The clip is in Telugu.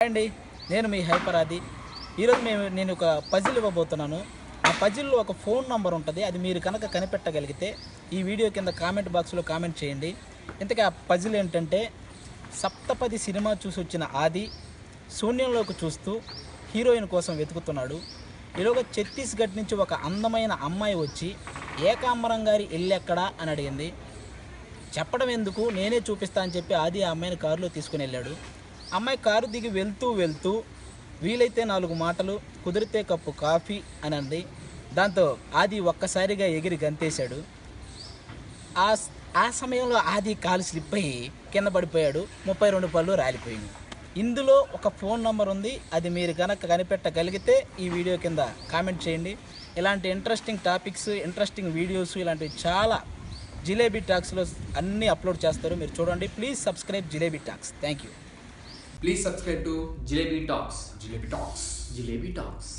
అండి నేను మీ హైపరాది. ఈరోజు నేను ఒక పజిల్ ఇవ్వబోతున్నాను. ఆ పజిల్లో ఒక ఫోన్ నంబర్ ఉంటుంది. అది మీరు కనుక కనిపెట్టగలిగితే ఈ వీడియో కింద కామెంట్ బాక్స్లో కామెంట్ చేయండి. ఇంతకీ ఆ పజిల్ ఏంటంటే, సప్తపది సినిమా చూసి వచ్చిన ఆది శూన్యంలోకి చూస్తూ హీరోయిన్ కోసం వెతుకుతున్నాడు. ఈలోగా ఛత్తీస్గఢ్ నుంచి ఒక అందమైన అమ్మాయి వచ్చి ఏకాంబరం గారి ఇల్లెక్కడా అని అడిగింది. చెప్పడం ఎందుకు, నేనే చూపిస్తా అని చెప్పి ఆది ఆ అమ్మాయిని కారులో తీసుకుని వెళ్ళాడు. అమ్మాయి కారు దిగి వెళ్తూ వీలైతే 4 మాటలు, కుదిరితే కప్పు కాఫీ అని అంది. దాంతో ఆది ఒక్కసారిగా ఎగిరి గంతేశాడు. ఆ సమయంలో ఆది కాలు స్లిప్ అయ్యి కింద పడిపోయాడు. 32 పళ్ళు రాలిపోయినాయి. ఇందులో ఒక ఫోన్ నంబర్ ఉంది. అది మీరు కనుక కనిపెట్టగలిగితే ఈ వీడియో కింద కామెంట్ చేయండి. ఇలాంటి ఇంట్రెస్టింగ్ టాపిక్స్, ఇంట్రెస్టింగ్ వీడియోస్ ఇలాంటివి చాలా జిలేబీ టాక్స్లో అన్నీ అప్లోడ్ చేస్తారు. మీరు చూడండి. Please subscribe jalebi talks. Thank you. Please subscribe to Jalebi Talks. Jalebi Talks. Jalebi Talks.